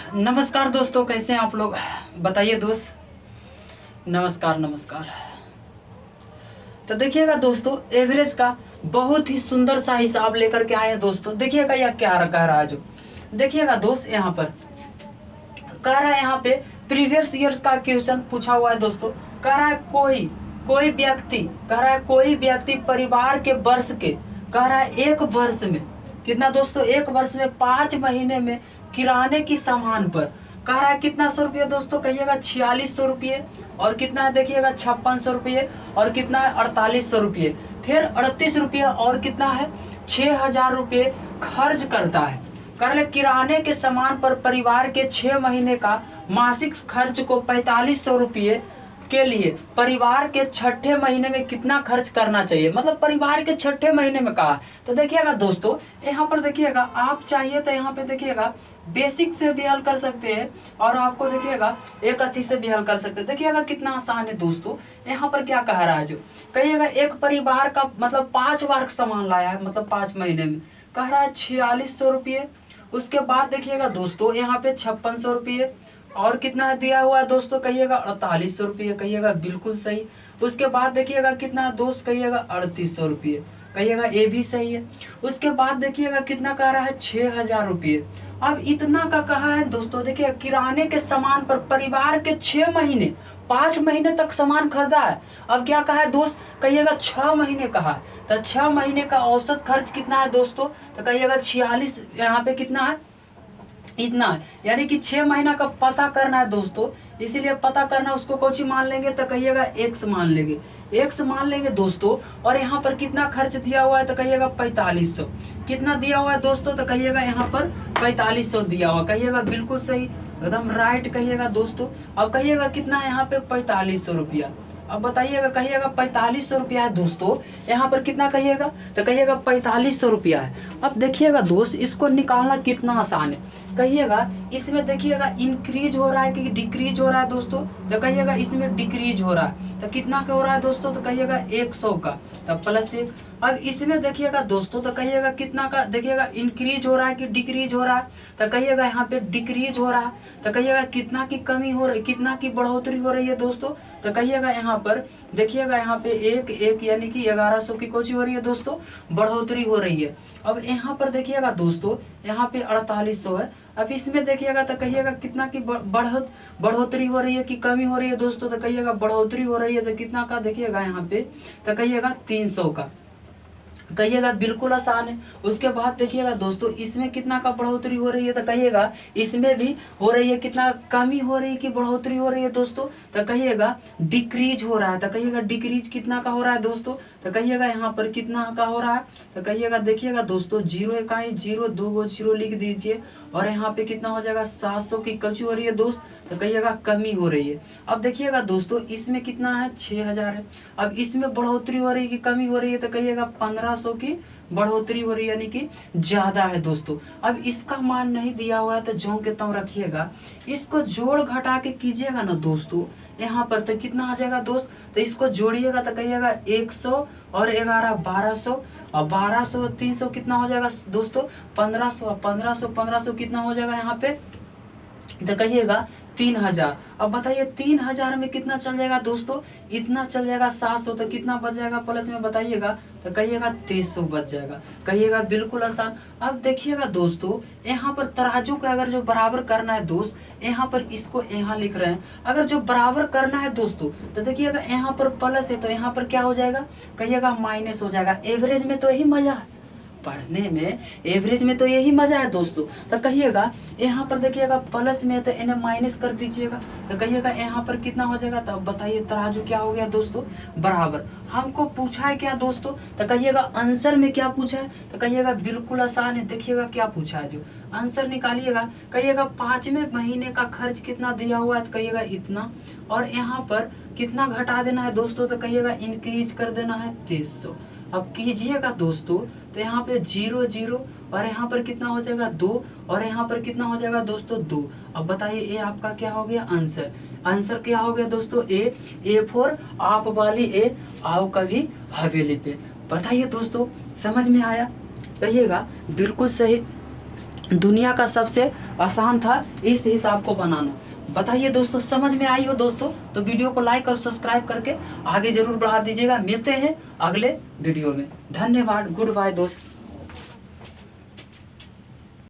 नमस्कार दोस्तों, कैसे हैं आप लोग? बताइए दोस्त। नमस्कार नमस्कार। तो देखिएगा दोस्तों, एवरेज का बहुत ही सुंदर सा हिसाब लेकर के आए हैं दोस्तों। देखिएगा यह क्या कह रहा है। जो देखिएगा दोस्त, यहाँ पर कह रहा है, यहाँ पे प्रीवियस ईयर का क्वेश्चन पूछा हुआ है दोस्तों। कह रहा है कोई व्यक्ति, कह रहा है कोई व्यक्ति परिवार के वर्ष के, कह रहा है एक वर्ष में कितना दोस्तों, एक वर्ष में 5 महीने में किराने की सामान पर कह रहा है कितना 100 रुपये दोस्तों, कहिएगा 4600 रुपये। और कितना है देखिएगा 5600 रुपये। और कितना है 4800 रुपये। फिर 38 रुपये और कितना है 6000 रुपये खर्च करता है। कर ले किराने के सामान पर परिवार के 6 महीने का मासिक खर्च को 4500 रुपये के लिए परिवार के छठे महीने में कितना खर्च करना चाहिए। मतलब परिवार के छठे महीने में कहा। तो देखिएगा दोस्तों, यहाँ पर देखिएगा, आप चाहिए तो यहाँ पे देखिएगा बेसिक से भी हल कर सकते हैं, और आपको देखिएगा एक अति से भी हल कर सकते हैं। देखिएगा कितना आसान है दोस्तों। यहाँ पर क्या कह रहा है, जो कहिएगा एक परिवार का मतलब 5 बार सामान लाया है, मतलब 5 महीने में, कह रहा है 4600 रुपये। उसके बाद देखिएगा दोस्तों, यहाँ पे 5600 रुपये। और कितना दिया हुआ है दोस्तों, कहिएगा 4800 रुपये। कहिएगा बिल्कुल सही। उसके बाद देखिएगा कितना है दोस्त, कहिएगा 3800 रुपये। कहिएगा ये भी सही है। उसके बाद देखिएगा कितना कह रहा है 6000 रुपये। अब इतना का कहा है दोस्तों, देखिए किराने के सामान पर परिवार के 6 महीने 5 महीने तक सामान खरीदा है। अब क्या कहा है दोस्त, कहिएगा 6 महीने कहा है। तो 6 महीने का औसत खर्च कितना है दोस्तों, तो कहिएगा 46। यहाँ पे कितना है, इतना है। यानी कि 6 महीना का पता करना है दोस्तों। इसीलिए पता करना, उसको कौची मान लेंगे, तो कहिएगा x मान लेंगे, x मान लेंगे दोस्तों। और यहाँ पर कितना खर्च दिया हुआ है, तो कहिएगा 4500। कितना दिया हुआ है दोस्तों, तो कहिएगा यहाँ पर 4500 दिया हुआ। कहिएगा बिल्कुल सही, एकदम राइट कहिएगा दोस्तों। अब कहिएगा कितना है यहाँ पे 4500 रुपया। अब बताइएगा, कहिएगा 4500 रुपया है दोस्तों। यहाँ पर कितना कहिएगा, तो कहिएगा 4500 रुपया है। अब देखिएगा दोस्त, इसको निकालना कितना आसान है। कहिएगा इसमें देखिएगा इंक्रीज हो रहा है कि डिक्रीज हो रहा है दोस्तों, तो कहिएगा इसमें डिक्रीज हो रहा है। तो कितना का हो रहा है दोस्तों, तो कहिएगा 100 का, तब +1। अब इसमें देखिएगा दोस्तों, तो कहिएगा कितना का, देखिएगा इंक्रीज हो रहा है कि डिक्रीज हो रहा है, तो कहिएगा यहाँ पे डिक्रीज हो रहा है। तो कहिएगा कितना की कमी हो रही, कितना की बढ़ोतरी हो रही है दोस्तों, तो कहिएगा यहाँ पर देखिएगा, यहाँ पे 1 यानी कि 1100 की कोची हो रही है दोस्तों, बढ़ोतरी हो रही है। अब यहाँ पर देखिएगा दोस्तों, यहाँ पे 4800 है। अब इसमें देखिएगा तो कहिएगा कितना की बढ़ोतरी हो रही है कि कमी हो रही है दोस्तों, तो कहिएगा बढ़ोतरी हो रही है। तो कितना का देखिएगा यहाँ पे, तो कहिएगा 300 का। कहिएगा बिल्कुल आसान है। उसके बाद देखिएगा दोस्तों, इसमें कितना का बढ़ोतरी हो रही है, तो कहिएगा इसमें भी हो रही है, कितना कमी हो रही है कि बढ़ोतरी हो रही है दोस्तों, तो कहिएगा डिक्रीज हो रहा है। तो कहिएगा डिक्रीज कितना का हो रहा है दोस्तों, तो कहिएगा यहाँ पर कितना का हो रहा है, तो कहिएगा देखिएगा दोस्तों 0 इकाई 0 2 गो 0 लिख दीजिए। और यहाँ पे कितना हो जाएगा 700 की कमी हो रही है दोस्त, तो कहिएगा कमी हो रही है। अब देखिएगा दोस्तों, इसमें कितना है 6000 है। अब इसमें बढ़ोतरी हो रही है कि कमी हो रही है, तो कहिएगा 1500 की बढ़ोतरी हो रही है, यानी कि ज्यादा है दोस्तों। अब इसका मान नहीं दिया हुआ है, तो ज्यों के त्यों रखिएगा। इसको जोड़ घटा के कीजिएगा ना दोस्तों, यहाँ पर तो कितना आ जाएगा दोस्त, तो इसको जोड़िएगा तो कहिएगा 100 और 11 1200, और 1200 300 कितना हो जाएगा दोस्तों 1500, 1500 कितना हो जाएगा यहाँ पे, तो कहिएगा 3000। अब बताइए 3000 में कितना चल जाएगा दोस्तों, इतना चल जाएगा 700, तो कितना बच जाएगा प्लस में बताइएगा, तो कहिएगा 2300 बच जाएगा। कहिएगा बिल्कुल आसान। अब देखिएगा दोस्तों, यहाँ पर तराजू का अगर जो बराबर करना है दोस्त, यहाँ पर इसको यहाँ लिख रहे हैं, अगर जो बराबर करना है दोस्तों, तो देखिएगा यहाँ पर प्लस है, तो यहाँ पर क्या हो जाएगा, कहिएगा माइनस हो जाएगा। एवरेज में तो यही मजा है पढ़ने में, एवरेज में तो यही मजा है दोस्तों। तो कहिएगा यहाँ पर देखिएगा प्लस में, तो इन्हें माइनस कर दीजिएगा, तो कहिएगा यहाँ पर कितना हो जाएगा। तो अब बताइए तराजू क्या हो गया दोस्तों, बराबर। हमको पूछा है क्या दोस्तों, तो कहिएगा आंसर में क्या पूछा है, तो कहिएगा बिल्कुल आसान है। देखिएगा क्या पूछा है, जो आंसर निकालिएगा। कहिएगा 5वें महीने का खर्च कितना दिया हुआ है, तो कहिएगा इतना। और यहाँ पर कितना घटा देना है दोस्तों, तो कहिएगा इंक्रीज कर देना है 2300। अब कीजिएगा दोस्तों, तो यहाँ पे 0 0 और यहाँ पर कितना हो जाएगा 2, और यहाँ पर कितना हो जाएगा दोस्तों 2। अब बताइए ये आपका क्या हो गया आंसर। आंसर क्या हो गया दोस्तों, ए फॉर आप वाली ए, आओ कभी हवेली पे। बताइए दोस्तों समझ में आया, कहिएगा बिल्कुल सही। दुनिया का सबसे आसान था इस हिसाब को बनाना। बताइए दोस्तों, समझ में आई हो दोस्तों? तो वीडियो को लाइक और सब्सक्राइब करके आगे जरूर बढ़ा दीजिएगा। मिलते हैं अगले वीडियो में। धन्यवाद, गुड बाय दोस्त।